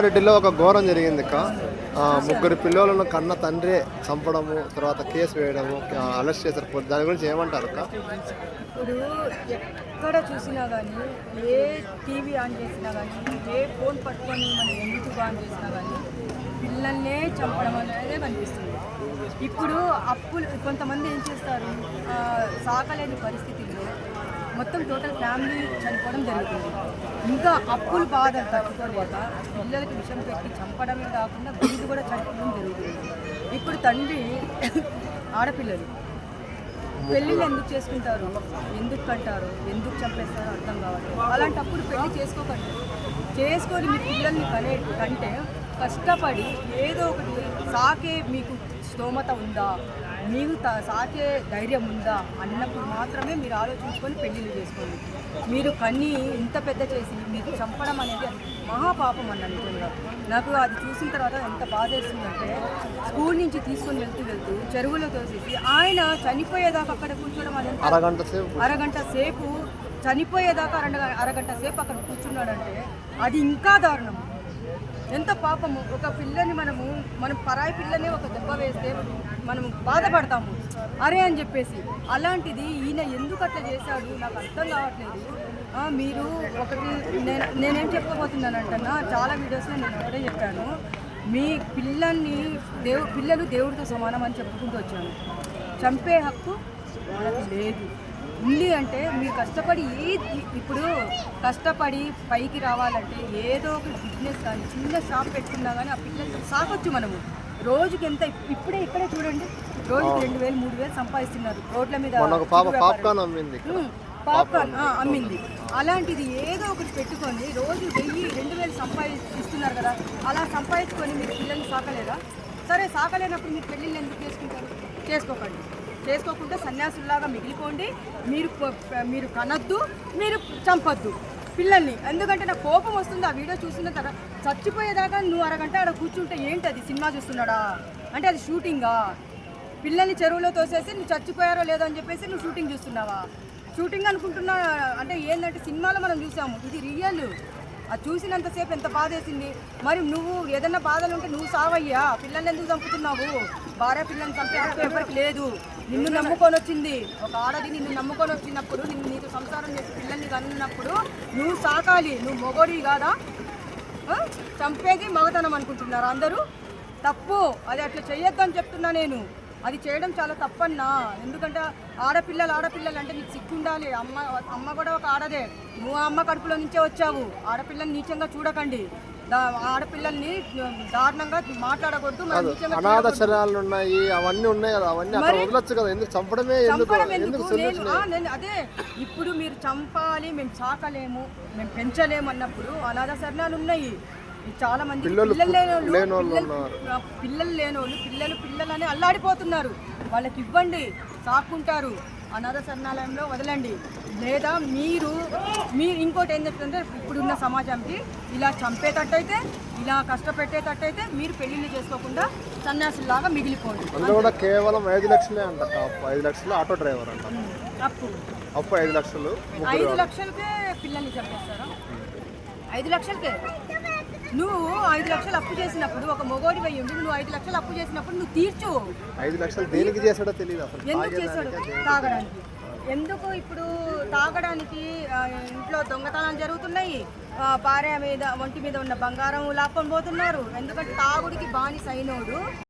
రెడ్డిలో ఒక ఘోరం జరిగింది అక్క. ముగ్గురు పిల్లలను కన్న తండ్రి చంపడము, తర్వాత కేసు వేయడము, అరెస్ట్ చేశారు. దాని గురించి ఏమంటారు అక్క? ఇప్పుడు ఎక్కడ చూసినా కానీ, ఏ టీవీ ఆన్ చేసినా కానీ, ఏ ఫోన్ పట్టుకొని మనం యూట్యూబ్ ఆన్ చేసినా కానీ పిల్లల్నే చంపడం అనేది కనిపిస్తుంది. ఇప్పుడు అప్పులు కొంతమంది ఏం చేస్తారు, సాకలేని పరిస్థితుల్లో మొత్తం టోటల్ ఫ్యామిలీ చనిపోవడం జరుగుతుంది. ఇంకా అప్పులు బాధ తట్టుకోలేక పిల్లలకి విషం పెట్టి చంపడమే కాకుండా వీళ్ళు కూడా చనిపోవడం జరుగుతుంది. ఇప్పుడు తండ్రి ఆడపిల్లలు పెళ్ళిళ్ళు ఎందుకు చేసుకుంటారు, ఎందుకు కంటారు, ఎందుకు చంపేస్తారో అర్థం కావాలి. అలాంటప్పుడు పెళ్లి చేసుకోకండి. చేసుకొని మీ పిల్లల్ని కంటే కష్టపడి ఏదో ఒకటి సాకే మీకు స్తోమత ఉందా, మీకు సాకే ధైర్యం ఉందా అన్నప్పుడు మాత్రమే మీరు ఆలోచించుకొని పెళ్ళిళ్ళు చేసుకోండి. మీరు కన్నీ ఇంత పెద్ద చేసి మీకు చంపడం అనేది మహాపాపం అని అనుకున్నారు. నాకు అది చూసిన తర్వాత ఎంత బాధ వేస్తుందంటే, స్కూల్ నుంచి తీసుకొని వెళ్తూ చెరువులో తోసేసి ఆయన చనిపోయేదాకా అక్కడ కూర్చోవడం, అది అరగంట సేపు చనిపోయేదాకా అరగంట సేపు అక్కడ కూర్చున్నాడంటే అది ఇంకా దారుణం. ఎంత పాపము. ఒక పిల్లని మనం పరాయి పిల్లని ఒక దెబ్బ వేస్తే మనం బాధపడతాము అరే అని చెప్పేసి. అలాంటిది ఈయన ఎందుకు అట్లా చేశాడు నాకు అర్థం కావట్లేదు. మీరు ఒకటి నేనేం చెప్పబోతున్నానంటన్నా, చాలా వీడియోస్లో నేను ఒకటే చెప్పాను, మీ పిల్లల్ని పిల్లలు దేవుడితో సమానం అని చెప్పుకుంటూ వచ్చాను. చంపే హక్కు వాళ్ళకి లేదు. ఉంది అంటే మీరు కష్టపడి ఇప్పుడు కష్టపడి పైకి రావాలంటే ఏదో ఒక బిజినెస్ కానీ చిన్న షాప్ పెట్టుకున్నా కానీ ఆ పిల్లలతో సాగొచ్చు. మనము రోజుకి ఎంత ఇక్కడే చూడండి, రోజుకి 2000 3000 సంపాదిస్తున్నారు రోడ్ల మీద. పాప్కార్న్ అమ్మింది. అలాంటిది ఏదో ఒకటి పెట్టుకొని రోజు 1000-2000 సంపాదిస్తున్నారు కదా. అలా సంపాదించుకొని మీరు పిల్లల్ని సాకలేదా? సరే, సాకలేనప్పుడు మీరు పెళ్ళిళ్ళు ఎందుకు చేసుకుంటారు? చేసుకోకుండా సన్యాసుల్లాగా మిగిలిపోండి. మీరు కనద్దు, మీరు చంపద్దు పిల్లల్ని. ఎందుకంటే నాకు కోపం వస్తుంది ఆ వీడియో చూసిన తర్వాత. చచ్చిపోయేదాకా నువ్వు అరగంట అక్కడ కూర్చుంటే ఏంటి అది? సినిమా చూస్తున్నాడా అంటే అది షూటింగా? పిల్లల్ని చెరువులో తోసేసి నువ్వు చచ్చిపోయారో లేదో అని చెప్పేసి నువ్వు షూటింగ్ చూస్తున్నావా? షూటింగ్ అనుకుంటున్నా అంటే ఏంటంటే సినిమాలో మనం చూసాము, ఇది రియల్. అది చూసినంతసేపు ఎంత బాధ వేసింది. మరి నువ్వు ఏదన్నా బాధలు ఉంటే నువ్వు సావయ్యా, పిల్లల్ని ఎందుకు చంపుతున్నావు? భార్య పిల్లల్ని చంపే హక్కు ఎవరికి లేదు. నిన్ను నమ్ముకొని వచ్చింది ఒక ఆడది, నిన్ను నమ్ముకొని వచ్చినప్పుడు, నీతో సంసారం చేసి పిల్లల్ని కన్నప్పుడు నువ్వు సాకాలి. నువ్వు మొగోడివి కాదా? చంపేది మగతనం అనుకుంటున్నారు అందరూ. తప్పు. అది అట్లా చెయ్యొద్దని చెప్తున్నా నేను. అది చేయడం చాలా తప్పన్నా. ఎందుకంటే ఆడపిల్లలు అంటే నీకు సిగ్గుండాలి. అమ్మ కూడా ఒక ఆడదే. నువ్వు అమ్మ కడుపులో నుంచే వచ్చావు. ఆడపిల్లని నీచంగా చూడకండి. ఆడపిల్లల్ని దారుణంగా మాట్లాడకూడదు. అనాథాశ్రయాలు ఉన్నాయి, అవన్నీ ఉన్నాయి కదా, అవన్నీ అక్కడ వదలొచ్చు కదా. ఎందుకు చంపడమే? నేను అదే ఇప్పుడు మీరు చంపాలి, మేము సాకలేము, మేము పెంచలేము అన్నప్పుడు అనాథాశ్రయాలు ఉన్నాయి. చాలా మంది పిల్లలు లేనోళ్ళు పిల్లలని అల్లాడిపోతున్నారు. వాళ్ళకి ఇవ్వండి, సాక్కుంటారు. అనాథ శరణాలయంలో వదలండి. లేదా మీరు ఇంకోటి ఏం చెప్తుంటే, ఇప్పుడున్న సమాజంకి ఇలా చంపేటట్టయితే, ఇలా కష్టపెట్టేటట్టయితే మీరు పెళ్లిళ్ళు చేసుకోకుండా సన్యాసులాగా మిగిలిపోండి. కేవలం 5 లక్షలే అంట. 5 లక్షలు ఆటో డ్రైవర్ అంట. అప్పు 5 లక్షలు. 5 లక్షలకే పిల్లల్ని చంపేస్తారా? 5 లక్షలకే నువ్వు 5 లక్షలు అప్పు చేసినప్పుడు, ఒక మొగోడి వెయ్యండి, నువ్వు 5 లక్షలు అప్పు చేసినప్పుడు నువ్వు తీర్చు. 5 లక్షలు దేనికి చేశాడో తెలియదు అసలు. ఎందుకు చేశాడు? తాగడానికి. ఎందుకు? ఇప్పుడు తాగడానికి ఇంట్లో దొంగతనాలు జరుగుతున్నాయి. భార్య మీద ఒంటి మీద ఉన్న బంగారం లాక్కొని పోతున్నారు. ఎందుకంటే తాగుడికి బానిస అయినోడు